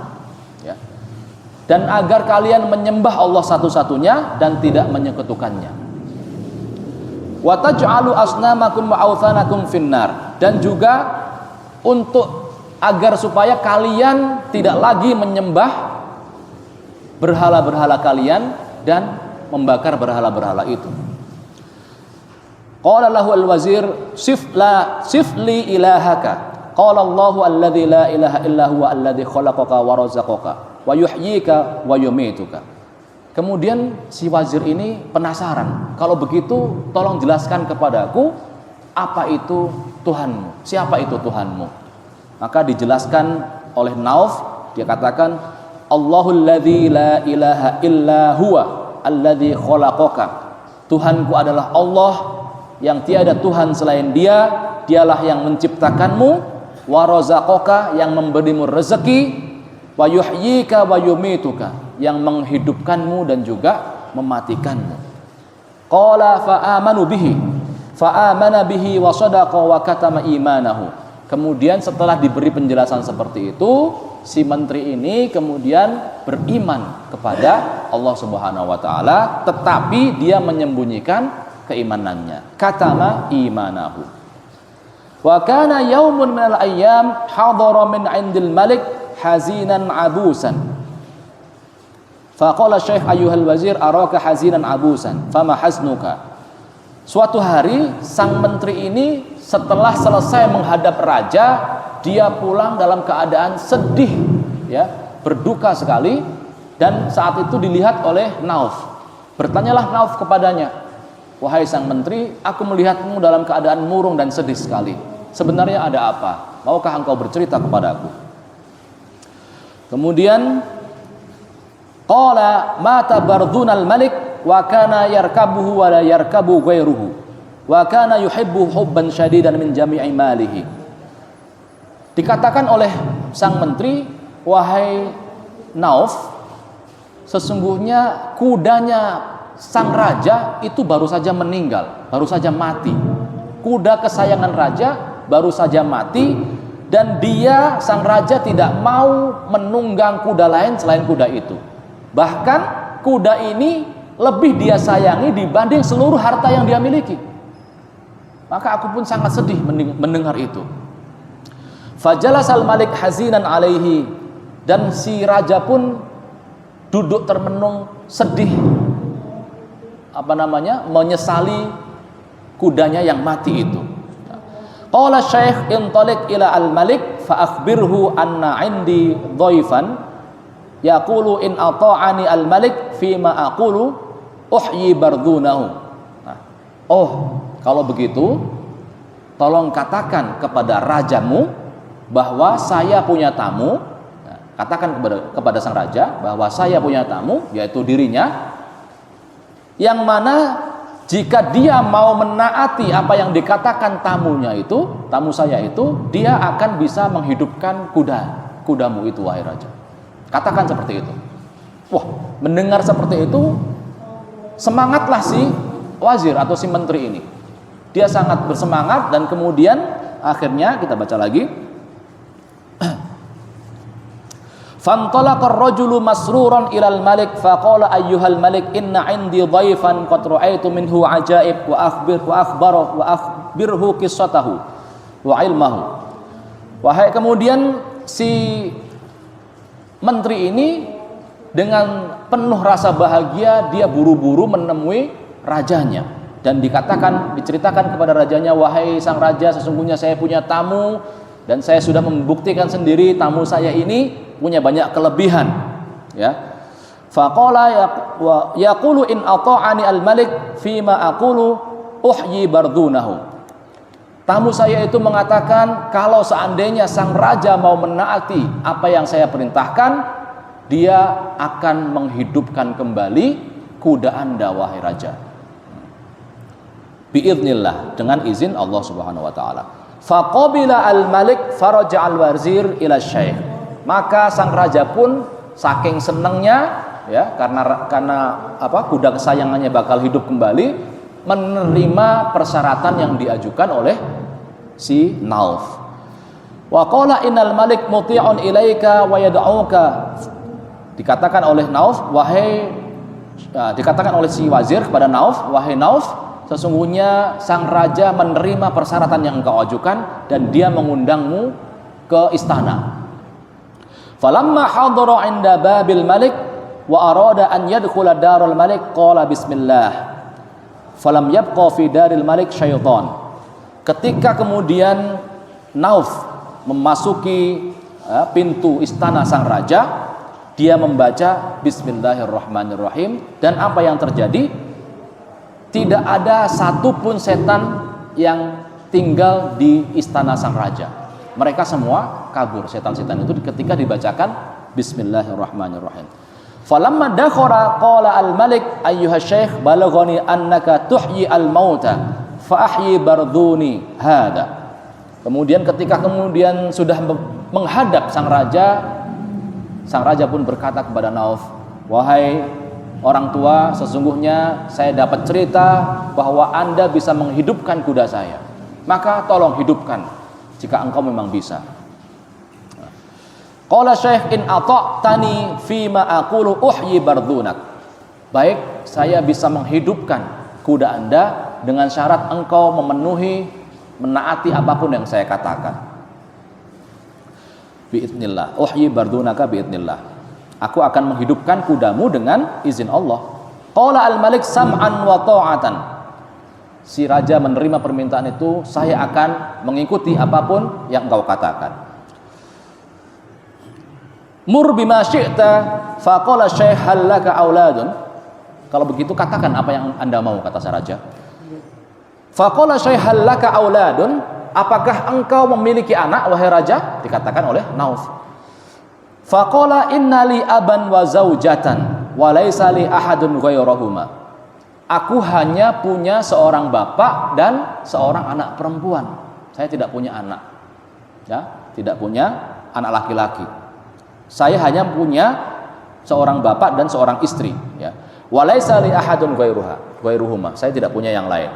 ya. Dan agar kalian menyembah Allah satu-satunya dan tidak menyekutukannya. Wa taj'alu asnamakum wa authanakum finnar, dan juga untuk agar supaya kalian tidak lagi menyembah berhala-berhala kalian dan membakar berhala-berhala itu. Qala lahu al-wazir sifli ilahaka. Qala Allahu alladzi la ilaha illa huwa alladzi khalaqaka wa razaqaka wa yuhyika wa yumituka. Kemudian si wazir ini penasaran, kalau begitu tolong jelaskan kepadaku apa itu Tuhanmu, siapa itu Tuhanmu. Maka dijelaskan oleh Nauf, dia katakan Allahul ladzi la ilaha illa huwa alladzi khalaqaka. Tuhanku adalah Allah yang tiada Tuhan selain Dia, Dialah yang menciptakanmu, wa razaqaka, yang memberimu rezeki, wa yuhyika wa yumituka, yang menghidupkanmu dan juga mematikanmu. Qala fa amana bihi wa sadaqa wa katama imanahu. Kemudian setelah diberi penjelasan seperti itu, si menteri ini kemudian beriman kepada Allah Subhanahu wa taala, tetapi dia menyembunyikan keimanannya. Katama imanahu. Wa kana yaumun minal ayyam hadara min 'indil malik hazinan abusan. Faqala Syekh ayyuhal wazir araka hazinan abusan fama hasnuka. Suatu hari sang menteri ini setelah selesai menghadap raja, dia pulang dalam keadaan sedih, ya, berduka sekali. Dan saat itu dilihat oleh Nauf. Bertanyalah Nauf kepadanya, wahai sang menteri, aku melihatmu dalam keadaan murung dan sedih sekali. Sebenarnya ada apa? Maukah engkau bercerita kepadaku? Kemudian qala mata bardunal malik wa kana yarkabuhu wa la yarkabu ghairuhu wa kana yuhibbu hubban syadidan min jami'i malihi. Dikatakan oleh sang menteri, wahai Nauf, sesungguhnya kudanya sang raja itu baru saja meninggal, baru saja mati. Kuda kesayangan raja baru saja mati, dan dia, sang raja, tidak mau menunggang kuda lain selain kuda itu. Bahkan kuda ini lebih dia sayangi dibanding seluruh harta yang dia miliki. Maka aku pun sangat sedih mendengar itu. Fajalasal malik hazinan alaihi, dan si raja pun duduk termenung sedih, menyesali kudanya yang mati itu. Qala Syekh intalik ila al-malik fa akhbirhu anna 'indi dhaifan yaqulu in ata'ani al-malik fima aqulu uhyi bardunahu. Kalau begitu tolong katakan kepada rajamu bahwa saya punya tamu. Katakan kepada sang raja bahwa saya punya tamu, yaitu dirinya, yang mana jika dia mau menaati apa yang dikatakan tamunya itu, tamu saya itu, dia akan bisa menghidupkan kudamu itu, wahai raja. Katakan seperti itu. Wah, mendengar seperti itu, semangatlah si wazir atau si menteri ini. Dia sangat bersemangat, dan kemudian akhirnya kita baca lagi. Fantalaqa ar-rajulu masruran ilal malik faqala ayyuhal malik inna 'indi dhaifan qad ra'aitu minhu ajaib wa akhbirhu qissatahu wa ilmahu. Wahai, kemudian si menteri ini dengan penuh rasa bahagia dia buru-buru menemui rajanya dan diceritakan kepada rajanya, wahai sang raja, sesungguhnya saya punya tamu dan saya sudah membuktikan sendiri tamu saya ini punya banyak kelebihan, ya. Faqala yaqulu in ata'ani al-malik fima aqulu uhyi bardunahu. Tamu saya itu mengatakan kalau seandainya sang raja mau menaati apa yang saya perintahkan, dia akan menghidupkan kembali kuda Anda wahai raja. Biiznillah, dengan izin Allah Subhanahu wa taala. Faqabila al-malik faraja al-wazir ila syekh. Maka sang raja pun saking senangnya, ya, karena kuda kesayangannya bakal hidup kembali, menerima persyaratan yang diajukan oleh si Nauf. Wa qala innal malik muti'un ilaika wa yad'uka. Dikatakan oleh Nauf, dikatakan oleh si wazir kepada Nauf, wahai Nauf, sesungguhnya sang raja menerima persyaratan yang engkau ajukan dan dia mengundangmu ke istana. Falamma hadara 'inda babil malik wa arada an yadkhula darul malik qala bismillah. Falam yabqa fi daril malik syaitan. Ketika kemudian Nauf memasuki pintu istana sang raja, dia membaca bismillahirrahmanirrahim, dan apa yang terjadi? Tidak ada satupun setan yang tinggal di istana sang raja. Mereka semua kabur, setan-setan itu ketika dibacakan bismillahirrahmanirrahim. Falamma dakhara qala al-malik ayyuha syekh balaghani annaka tuhyi al-mauta fa ahyi barduni hada. Kemudian ketika sudah menghadap sang raja pun berkata kepada Nauf, wahai orang tua, sesungguhnya saya dapat cerita bahwa Anda bisa menghidupkan kuda saya. Maka tolong hidupkan jika engkau memang bisa. Qala syekh in ata'tani fima aqulu uhyi bardunak. Baik, saya bisa menghidupkan kuda Anda dengan syarat engkau menaati apapun yang saya katakan. Biiznillah, uhyi bardunaka biiznillah. Aku akan menghidupkan kudamu dengan izin Allah. Qala al-malik sam'an wa ta'atan. Si raja menerima permintaan itu, saya akan mengikuti apapun yang engkau katakan. Mur bima syi'ta faqala syekh hal laka auladun. Kalau begitu katakan apa yang Anda mau, kata si raja. Faqala syekh hal laka auladun. Apakah engkau memiliki anak wahai raja? Dikatakan oleh Nauf. Faqala innali aban wa zaujatan wa laisa li ahadun ghairahuma. Aku hanya punya seorang bapak dan seorang anak perempuan. Saya tidak punya anak. Ya, tidak punya anak laki-laki. Saya hanya punya seorang bapak dan seorang istri, ya. Wa laisa li ahadun ghairuhuma. Saya tidak punya yang lain.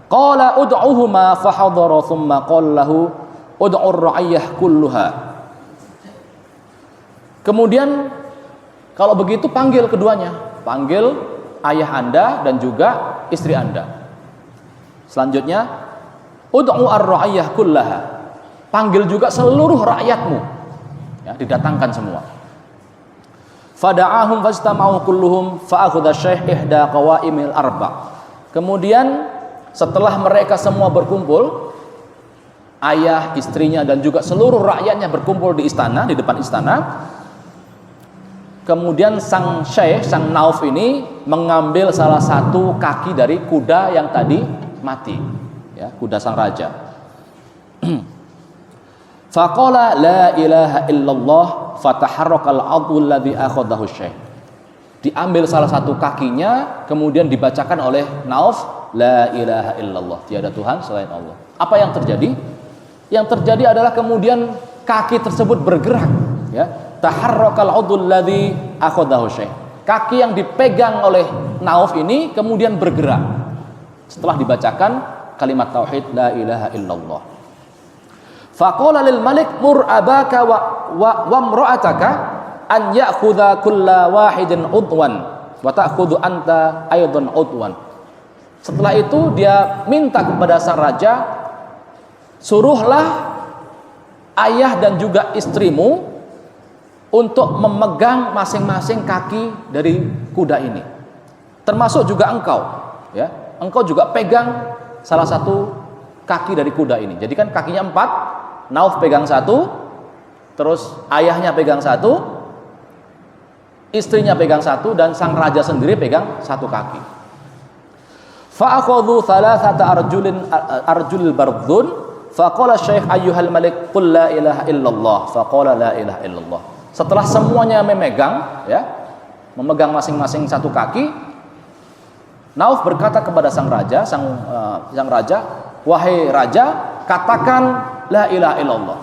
Qala ud'uhuma fahadara thumma qala lahu ud'ur ra'iyah kulluha. Kemudian kalau begitu panggil keduanya, panggil ayah Anda dan juga istri Anda. Selanjutnya ud'u ar-ra'iyah kullaha. Panggil juga seluruh rakyatmu. Ya, didatangkan semua. Fada'ahum fastama'u kulluhum fa'akhadha syekh ihda qawaimil arba'. Kemudian setelah mereka semua berkumpul, ayah, istrinya dan juga seluruh rakyatnya berkumpul di istana, di depan istana. Kemudian sang syekh, sang Nauf ini mengambil salah satu kaki dari kuda yang tadi mati, ya, kuda sang raja. Faqala la ilaha illallah fataharrakal 'adhu alladhi akhadahu syekh. Diambil salah satu kakinya, kemudian dibacakan oleh Nauf, la ilaha illallah, tiada Tuhan selain Allah. Apa yang terjadi? Yang terjadi adalah kemudian kaki tersebut bergerak, ya. Taharrakal 'udul ladzi akhadahu syekh. Kaki yang dipegang oleh Nauf ini kemudian bergerak setelah dibacakan kalimat tauhid la ilaha illallah. Faqala lil malik mur abaka wa imra'ataka an ya'khudha kulla wahidin udwan wa ta'khudhu anta aidan udwan. Setelah itu dia minta kepada sang raja, suruhlah ayah dan juga istrimu untuk memegang masing-masing kaki dari kuda ini. Termasuk juga engkau, ya. Engkau juga pegang salah satu kaki dari kuda ini. Jadi kan kakinya 4, Nauf pegang 1, terus ayahnya pegang 1, istrinya pegang 1, dan sang raja sendiri pegang 1 kaki. Fa'akhadhu thalathata arjulil bardhun faqala syekh ayyuhal malik qul la ilaha illallah faqala la ilaha illallah. Setelah semuanya memegang, ya, memegang masing-masing 1 kaki, Nauf berkata kepada sang raja, wahai raja, katakan la ilaha illallah.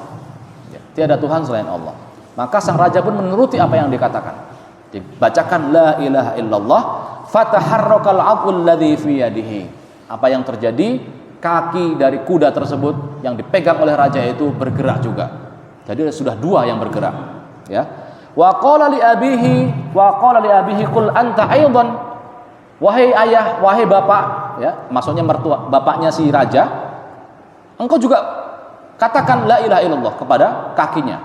Ya, tiada Tuhan selain Allah. Maka sang raja pun menuruti apa yang dikatakan. Dibacakan la ilaha illallah, fataharrakal 'abul ladzi fi yadihi. Apa yang terjadi? Kaki dari kuda tersebut yang dipegang oleh raja itu bergerak juga. Jadi sudah 2 yang bergerak, ya. Wa qala li abihi qul anta aidan. Wahai ayah, wahai bapak, ya, maksudnya mertua, bapaknya si raja, engkau juga katakan la ilaha illallah kepada kakinya.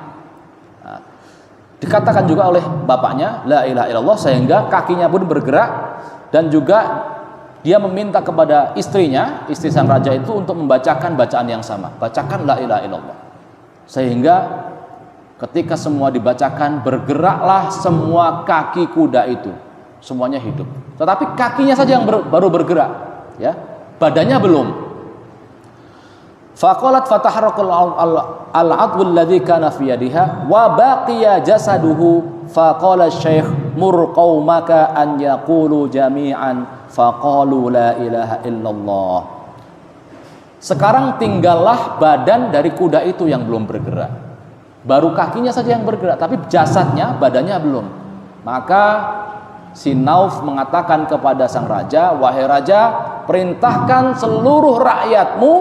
Nah, dikatakan juga oleh bapaknya la ilaha illallah, sehingga kakinya pun bergerak, dan juga dia meminta kepada istrinya, istri sang raja itu, untuk membacakan bacaan yang sama, bacakan la ilaha illallah. Sehingga ketika semua dibacakan, bergeraklah semua kaki kuda itu, semuanya hidup. Tetapi kakinya saja yang baru bergerak, ya, badannya belum. Faqalat fataharrakal al-'adwul ladzi kana fi yadiha wa baqiya jasaduhu faqala syekh mur qaumaka an yaqulu jami'an faqalu la ilaha illallah. Sekarang tinggallah badan dari kuda itu yang belum bergerak. Baru kakinya saja yang bergerak, tapi jasadnya, badannya belum. Maka si Nauf mengatakan kepada sang raja, wahai raja, perintahkan seluruh rakyatmu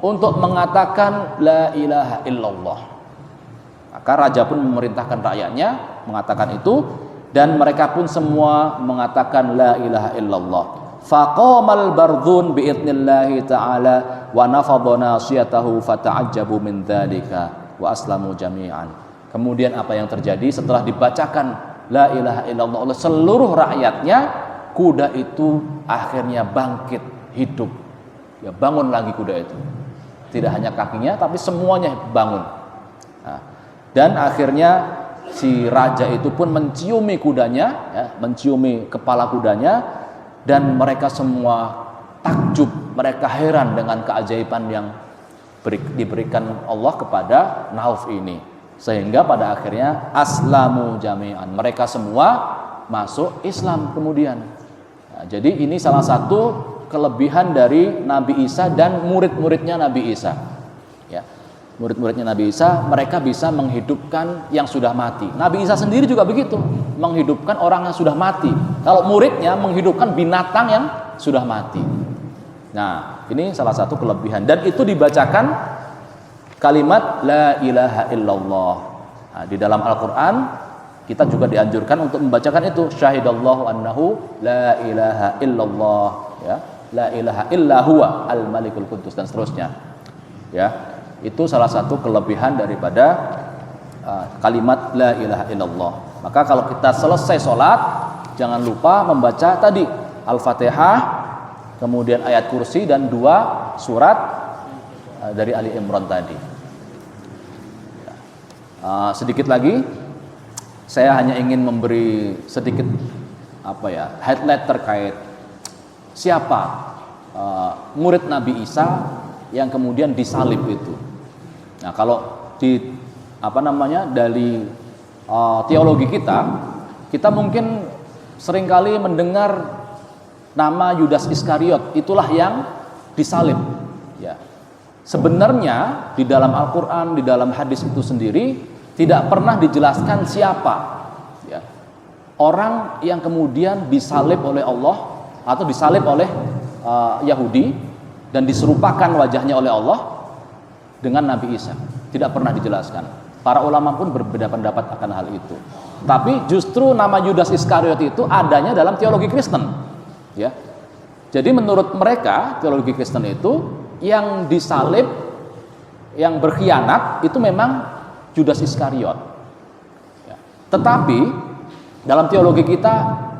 untuk mengatakan la ilaha illallah. Maka raja pun memerintahkan rakyatnya mengatakan itu, dan mereka pun semua mengatakan la ilaha illallah. Faqamal bardhun biidnillahi ta'ala wa nafadha nasiyatahu fata'ajjabu min dzalika wa aslamu jami'an. Kemudian apa yang terjadi setelah dibacakan la ilaha illallah oleh seluruh rakyatnya, kuda itu akhirnya bangkit, hidup, ya, bangun lagi kuda itu. Tidak hanya kakinya, tapi semuanya bangun. Nah, dan akhirnya si raja itu pun menciumi kudanya, ya, menciumi kepala kudanya, dan mereka semua takjub, mereka heran dengan keajaiban yang diberikan Allah kepada Nauf ini. Sehingga pada akhirnya aslamu jami'an, mereka semua masuk Islam kemudian. Nah, jadi ini salah satu kelebihan dari Nabi Isa dan murid-muridnya Nabi Isa, ya. Murid-muridnya Nabi Isa, mereka bisa menghidupkan yang sudah mati. Nabi Isa sendiri juga begitu, menghidupkan orang yang sudah mati. Kalau muridnya menghidupkan binatang yang sudah mati. Nah, ini salah satu kelebihan, dan itu dibacakan kalimat la ilaha illallah. Nah, di dalam Al-Quran kita juga dianjurkan untuk membacakan itu, syahidallahu annahu la ilaha illallah, ya, la ilaha illa huwa al-malikul quddus, dan seterusnya, ya. Itu salah satu kelebihan daripada kalimat la ilaha illallah. Maka kalau kita selesai sholat, jangan lupa membaca tadi Al-Fatihah, kemudian ayat kursi, dan 2 surat dari Ali Imran tadi. Sedikit lagi, saya hanya ingin memberi sedikit highlight terkait siapa murid Nabi Isa yang kemudian disalib itu. Nah, kalau di dari teologi kita mungkin seringkali mendengar nama Yudas Iskariot, itulah yang disalib, ya. Sebenarnya di dalam Al-Quran, di dalam hadis itu sendiri tidak pernah dijelaskan siapa, ya, orang yang kemudian disalib oleh Allah atau disalib oleh Yahudi dan diserupakan wajahnya oleh Allah dengan Nabi Isa. Tidak pernah dijelaskan. Para ulama pun berbeda pendapat akan hal itu. Tapi justru nama Yudas Iskariot itu adanya dalam teologi Kristen, ya. Jadi menurut mereka teologi Kristen itu yang disalib yang berkhianat itu memang Judas Iskariot. Ya. Tetapi dalam teologi kita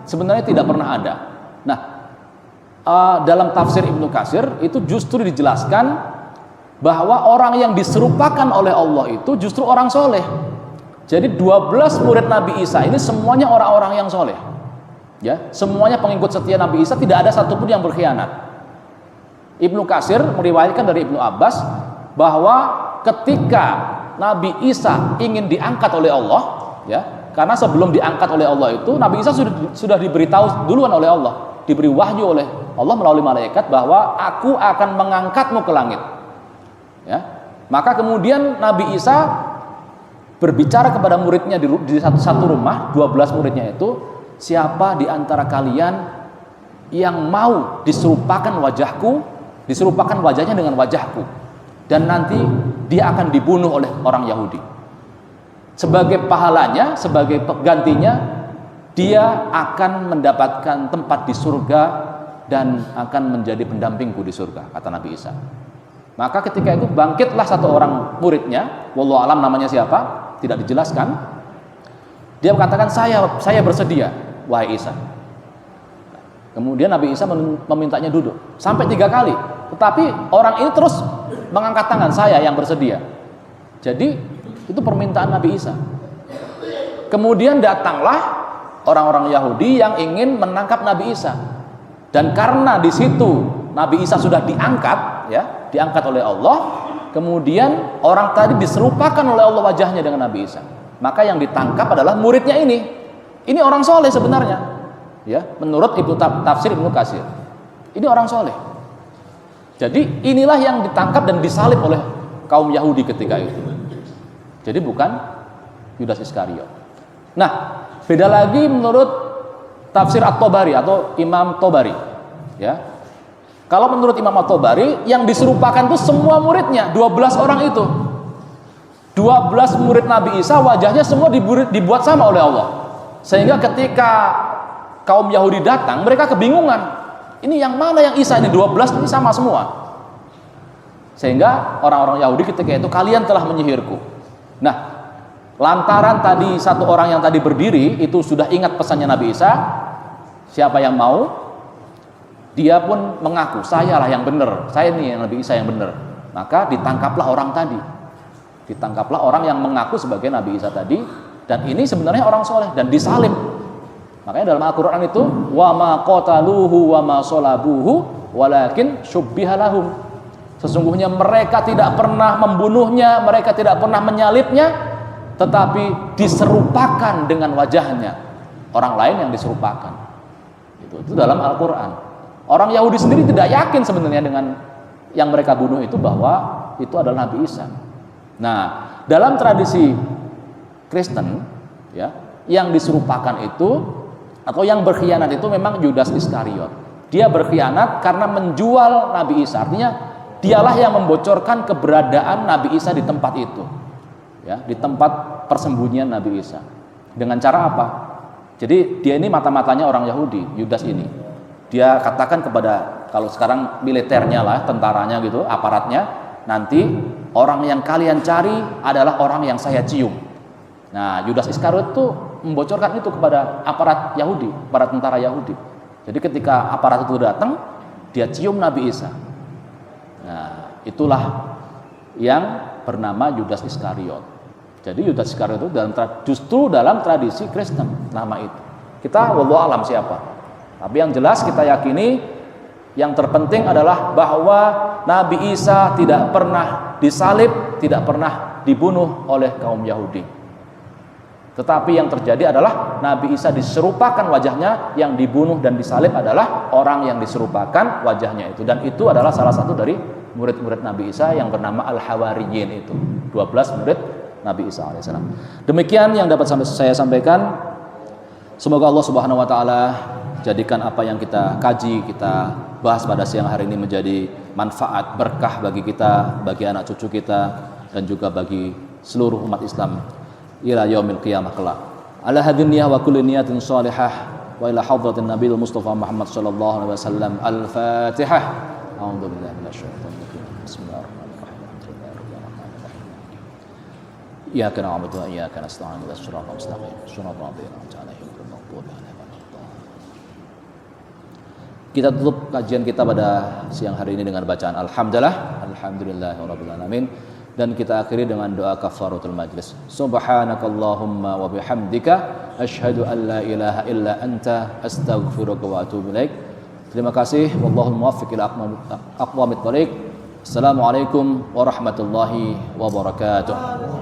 sebenarnya tidak pernah ada. Nah, dalam tafsir Ibnu Katsir itu justru dijelaskan bahwa orang yang diserupakan oleh Allah itu justru orang soleh. Jadi 12 murid Nabi Isa ini semuanya orang-orang yang soleh. Ya, semuanya pengikut setia Nabi Isa, tidak ada satupun yang berkhianat. Ibnu Katsir meriwayatkan dari Ibnu Abbas bahwa ketika Nabi Isa ingin diangkat oleh Allah, ya, karena sebelum diangkat oleh Allah itu Nabi Isa sudah diberitahu duluan oleh Allah, diberi wahyu oleh Allah melalui malaikat bahwa aku akan mengangkatmu ke langit. Ya, maka kemudian Nabi Isa berbicara kepada muridnya di satu rumah, 12 muridnya itu, siapa di antara kalian yang mau diserupakan wajahku, diserupakan wajahnya dengan wajahku, dan nanti dia akan dibunuh oleh orang Yahudi. Sebagai pahalanya, sebagai penggantinya, dia akan mendapatkan tempat di surga dan akan menjadi pendampingku di surga, kata Nabi Isa. Maka ketika itu bangkitlah satu orang muridnya, wallahu alam namanya siapa, tidak dijelaskan. Dia mengatakan, saya bersedia, wahai Isa. Kemudian Nabi Isa memintanya duduk sampai 3 kali. Tetapi orang ini terus mengangkat tangan, saya yang bersedia. Jadi itu permintaan Nabi Isa. Kemudian datanglah orang-orang Yahudi yang ingin menangkap Nabi Isa. Dan karena di situ Nabi Isa sudah diangkat, ya, diangkat oleh Allah, kemudian orang tadi diserupakan oleh Allah wajahnya dengan Nabi Isa. Maka yang ditangkap adalah muridnya ini. Ini orang soleh sebenarnya, ya, menurut tafsir Ibnu Katsir. Ini orang soleh. Jadi inilah yang ditangkap dan disalib oleh kaum Yahudi ketika itu. Jadi bukan Yudas Iskariot. Nah, beda lagi menurut tafsir At-Tabari atau Imam Tabari. Ya, kalau menurut Imam At-Tabari yang diserupakan itu semua muridnya, 12 orang itu. 12 murid Nabi Isa wajahnya semua dibuat sama oleh Allah. Sehingga ketika kaum Yahudi datang, mereka kebingungan. Ini yang mana yang Isa ini? 12 ini sama semua. Sehingga orang-orang Yahudi ketika itu, kalian telah menyihirku. Nah, lantaran tadi satu orang yang tadi berdiri itu sudah ingat pesannya Nabi Isa, siapa yang mau, dia pun mengaku, sayalah yang benar, saya ini yang Nabi Isa yang benar. Maka ditangkaplah orang tadi. Ditangkaplah orang yang mengaku sebagai Nabi Isa tadi, dan ini sebenarnya orang soleh dan disalib. Makanya dalam Al-Quran itu, wa ma qataluhu wa ma salabuhu walakin syubbiha lahum. Sesungguhnya mereka tidak pernah membunuhnya, mereka tidak pernah menyalibnya, tetapi diserupakan dengan wajahnya. Orang lain yang diserupakan. Itu dalam Al-Quran. Orang Yahudi sendiri tidak yakin sebenarnya dengan yang mereka bunuh itu bahwa itu adalah Nabi Isa. Nah, dalam tradisi Kristen, ya, yang diserupakan itu atau yang berkhianat itu memang Yudas Iskariot. Dia berkhianat karena menjual Nabi Isa. Artinya dialah yang membocorkan keberadaan Nabi Isa di tempat itu, ya, di tempat persembunyian Nabi Isa. Dengan cara apa? Jadi dia ini mata-matanya orang Yahudi, Yudas ini. Dia katakan kepada, kalau sekarang militernya lah, tentaranya gitu, aparatnya, nanti orang yang kalian cari adalah orang yang saya cium. Nah, Yudas Iskariot itu membocorkan itu kepada aparat Yahudi, para tentara Yahudi. Jadi ketika aparat itu datang, dia cium Nabi Isa. Nah, itulah yang bernama Yudas Iskariot. Jadi Yudas Iskariot itu justru dalam tradisi Kristen nama itu. Kita wallahu alam siapa. Tapi yang jelas kita yakini yang terpenting adalah bahwa Nabi Isa tidak pernah disalib, tidak pernah dibunuh oleh kaum Yahudi. Tetapi yang terjadi adalah Nabi Isa diserupakan wajahnya, yang dibunuh dan disalib adalah orang yang diserupakan wajahnya itu. Dan itu adalah salah satu dari murid-murid Nabi Isa yang bernama Al-Hawariyin itu. 12 murid Nabi Isa alaihissalam. Demikian yang dapat saya sampaikan. Semoga Allah Subhanahu wa taala jadikan apa yang kita kaji, kita bahas pada siang hari ini menjadi manfaat, berkah bagi kita, bagi anak cucu kita, dan juga bagi seluruh umat Islam ila yaumil qiyamah kelak. Ala hadhihi niyyah wa kulli niyatin shalihah wa ila hadratin nabiyil mustafa Muhammad sallallahu alaihi wasallam. Al-Fatihah. A'udzu billahi minasyaitonir rajim. Bismillahirrahmanirrahim. Iyyaka na'budu wa iyyaka nasta'in. Ihdinas siratal mustaqim. Shiratal ladzina an'amta 'alaihim ghairil maghdubi 'alaihim waladdallin. Kita tutup kajian kita pada siang hari ini dengan bacaan alhamdulillahirabbil alamin, dan kita akhiri dengan doa kafaratul majlis. Subhanakallahumma wa bihamdika asyhadu an la ilaha illa anta astaghfiruka wa atubu ilaik. Terima kasih. Wallahul muwaffiq ila aqwamit thoriq. Assalamualaikum warahmatullahi wabarakatuh.